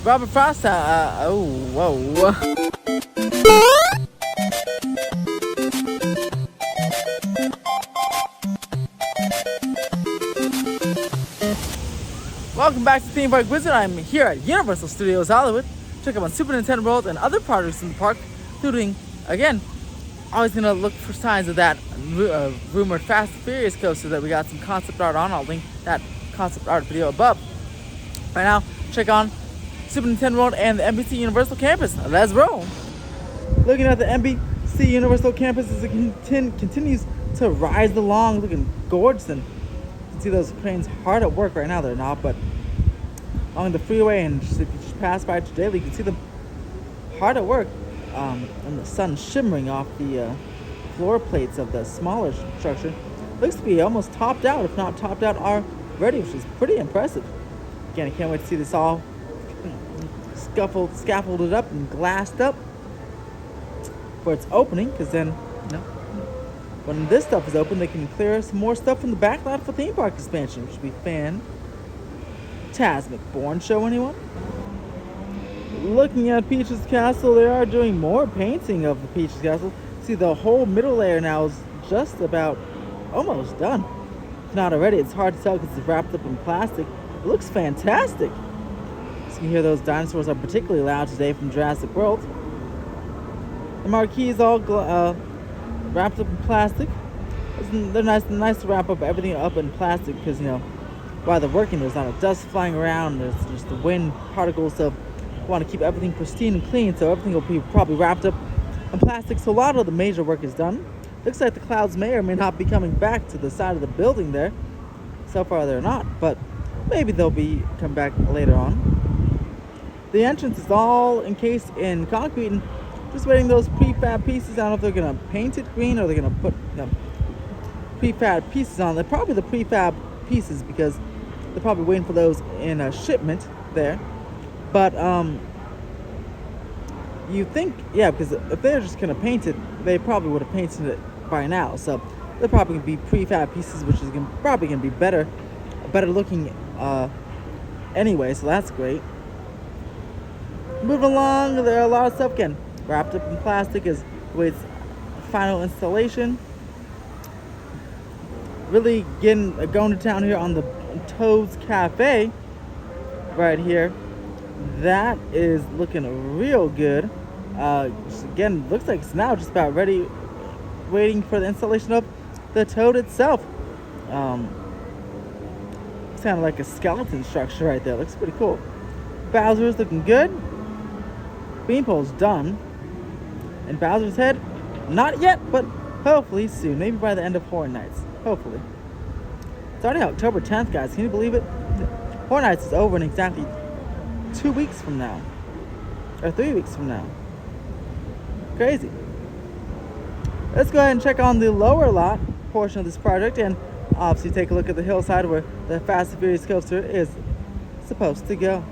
Robert Frost. Oh, whoa. Welcome back to Theme Park Wizard. I'm here at Universal Studios Hollywood. Check out Super Nintendo World and other projects in the park, including, again, always gonna look for signs of that rumored Fast and Furious coaster that we got some concept art on. I'll link that concept art video above. Right now, check on Super Nintendo World and the NBC Universal Campus. Let's roll. Looking at the NBC Universal Campus as it continues to rise along, looking gorgeous. And you can see those cranes hard at work right now. They're not, but along the freeway, and if you just pass by today, you can see them hard at work. And the sun shimmering off the floor plates of the smaller structure. Looks to be almost topped out, if not topped out already, which is pretty impressive. Again, I can't wait to see this all scaffolded up and glassed up for its opening, because then, when this stuff is open, they can clear some more stuff from the back lot for theme park expansion, which would be fantastic. Bourne show, anyone? Looking at Peach's Castle, they are doing more painting of the Peach's Castle. See, the whole middle layer now is just about almost done. If not already, it's hard to tell because it's wrapped up in plastic. It looks fantastic. So you can hear those dinosaurs are particularly loud today from Jurassic World. The marquee is all wrapped up in plastic. They're nice to wrap up everything up in plastic because, while they're working, there's not a dust flying around. There's just the wind particles, so want to keep everything pristine and clean, so everything will be probably wrapped up in plastic. So a lot of the major work is done. Looks like the clouds may or may not be coming back to the side of the building there. So far they're not, but maybe they'll come back later on. The entrance is all encased in concrete and just waiting those prefab pieces. I don't know if they're gonna paint it green or they're gonna put prefab pieces on. They're probably the prefab pieces because they're probably waiting for those in a shipment there. But you think, because if they're just gonna paint it, they probably would have painted it by now. So they're probably gonna be prefab pieces, which is probably gonna be better looking anyway. So that's great. Moving along, there are a lot of stuff again wrapped up in plastic as awaits final installation. Really going to town here on the Toad's Cafe right here. That is looking real good. Again, looks like it's now just about ready, waiting for the installation of the Toad itself. It's kind of like a skeleton structure right there. Looks pretty cool. Bowser's looking good. Beanpole's done. And Bowser's head, not yet, but hopefully soon. Maybe by the end of Horror Nights. Hopefully. It's already October 10th, guys. Can you believe it? Horror Nights is over in exactly 2 weeks from now, or 3 weeks from now. Crazy. Let's go ahead and check on the lower lot portion of this project and obviously take a look at the hillside where the Fast and Furious coaster is supposed to go.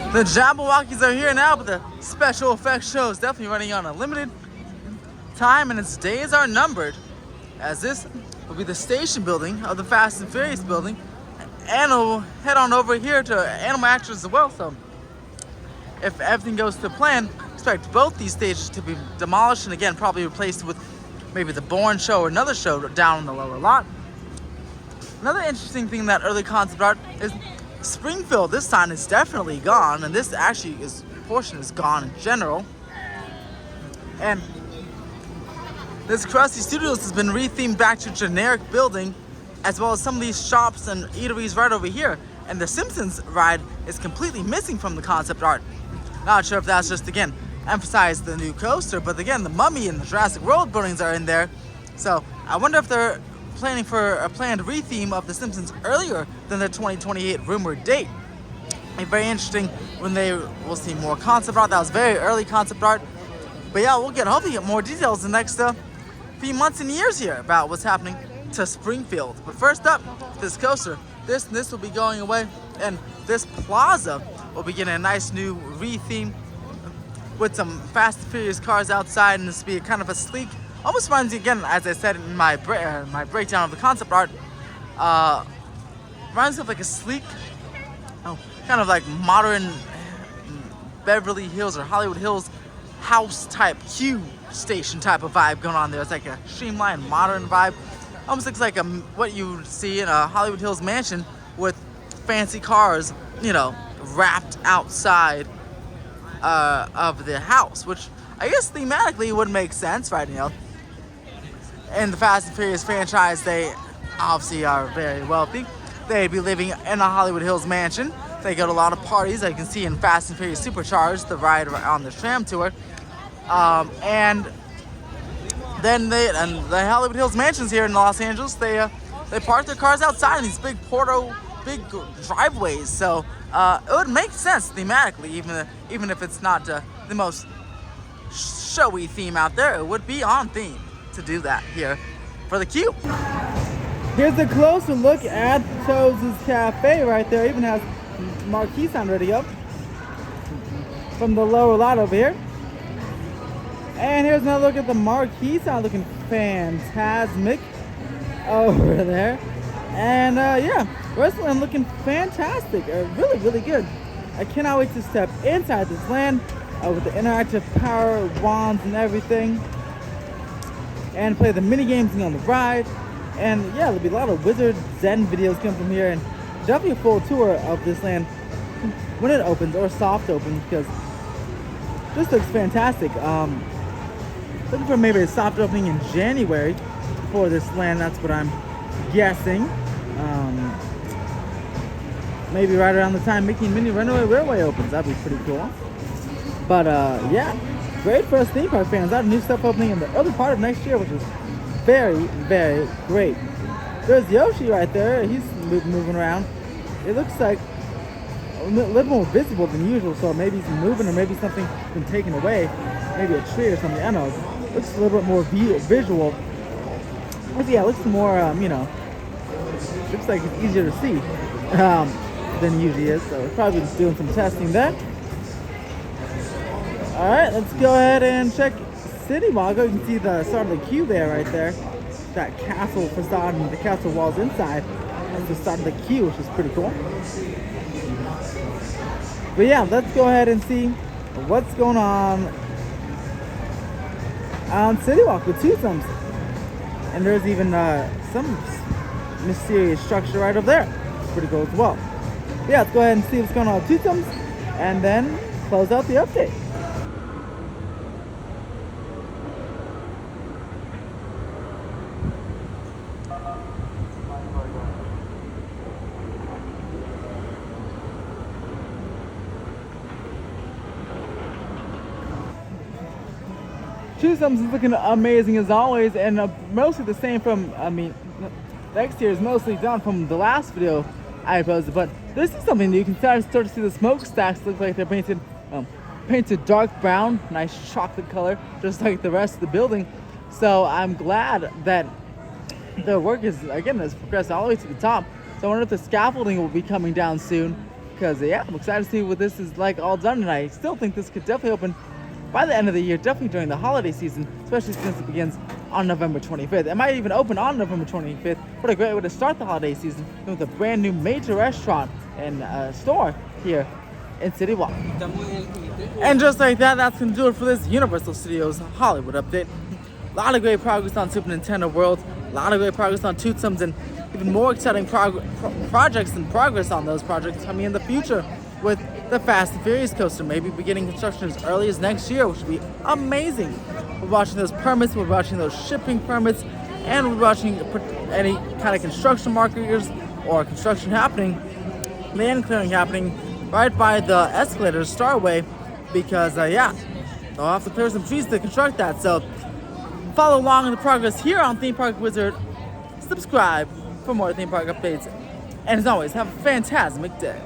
The Jabberwockies are here now, but the special effects show is definitely running on a limited time and its days are numbered, as this will be the station building of the Fast and Furious building. And we'll head on over here to Animal Actors as well. So if everything goes to plan, expect both these stages to be demolished and again probably replaced with maybe the Bourne show or another show down in the lower lot. Another interesting thing in that early concept art is Springfield. This sign is definitely gone, and this portion is gone in general. And this Krusty Studios has been rethemed back to generic building, as well as some of these shops and eateries right over here. And the Simpsons ride is completely missing from the concept art. Not sure if that's just, again, emphasize the new coaster, but again, the Mummy and the Jurassic World buildings are in there. So I wonder if they're planning for a planned retheme of the Simpsons earlier than the 2028 rumored date. It'll be very interesting when we'll see more concept art. That was very early concept art. But yeah, we'll hopefully get more details in the next few months and years here about what's happening to Springfield. But first up, this coaster, this will be going away, and this plaza will be getting a nice new retheme with some Fast and Furious cars outside, and this will be kind of a sleek, almost reminds me, again, as I said in my breakdown of the concept art, reminds me of like a sleek kind of like modern Beverly Hills or Hollywood Hills house type Q station type of vibe going on there. It's like a streamlined modern vibe. Almost looks like what you would see in a Hollywood Hills mansion with fancy cars, you know, wrapped outside of the house, which I guess thematically would make sense, right? You know, in the Fast and Furious franchise, they obviously are very wealthy. They'd be living in a Hollywood Hills mansion. They go to a lot of parties, like you can see in Fast and Furious Supercharged, the ride on the tram tour. And then the Hollywood Hills mansions here in Los Angeles, they park their cars outside in these big driveways. So it would make sense thematically, even if it's not the most showy theme out there. It would be on theme to do that here for the Q. Here's a closer look at Toes' Cafe right there. Even has marquee sign ready up from the lower lot over here. And here's another look at the marquee sign, looking fantastic over there. And yeah, restaurant looking fantastic, really, really good. I cannot wait to step inside this land with the interactive power wands and everything, and play the mini games on the ride. And yeah, there'll be a lot of Wizard Zen videos coming from here, and definitely a full tour of this land when it opens, or soft opens, because this looks fantastic. Looking for maybe a soft opening in January for this land. That's what I'm guessing. Maybe right around the time Mickey and Minnie Runaway Railway opens. That'd be pretty cool. But yeah, great for us theme park fans. I have new stuff opening in the early part of next year, which is very, very great. There's Yoshi right there. He's moving around. It looks like a little more visible than usual, so maybe he's moving, or maybe something's been taken away. Maybe a tree or something. I don't know. Looks a little bit more visual. But yeah, it looks more, you know, looks like it's easier to see than it usually is. So we're probably just doing some testing there. All right, let's go ahead and check City Walk. You can see the start of the queue there, right there. That castle facade and the castle walls inside. That's the start of the queue, which is pretty cool. But yeah, let's go ahead and see what's going on City Walk with Twosome. And there's even some mysterious structure right over there. It's pretty cool as well. But yeah, let's go ahead and see what's going on with Twosome, and then close out the update. Twosome is looking amazing as always, and mostly the same from, I mean, the exterior is mostly done from the last video I posted, but this is something new. You can start to see the smokestacks look like they're painted dark brown, nice chocolate color, just like the rest of the building. So I'm glad that the work has progressed all the way to the top. So I wonder if the scaffolding will be coming down soon, because yeah, I'm excited to see what this is like all done, and I still think this could definitely open by the end of the year, definitely during the holiday season, especially since it begins on November 25th. It might even open on November 25th. What a great way to start the holiday season with a brand new major restaurant and store here in City Walk. And just like that, that's going to do it for this Universal Studios Hollywood update. A lot of great progress on Super Nintendo World, a lot of great progress on Twosome, and even more exciting projects and progress on those projects coming in the future with the Fast and Furious coaster, maybe beginning construction as early as next year, which would be amazing. We're watching those permits, we're watching those shipping permits, and we're watching any kind of construction markers or construction happening, land clearing happening right by the escalators, Starway, because yeah, they'll have to clear some trees to construct that. So follow along in the progress here on Theme Park Wizard. Subscribe for more theme park updates, and as always, have a fantastic day.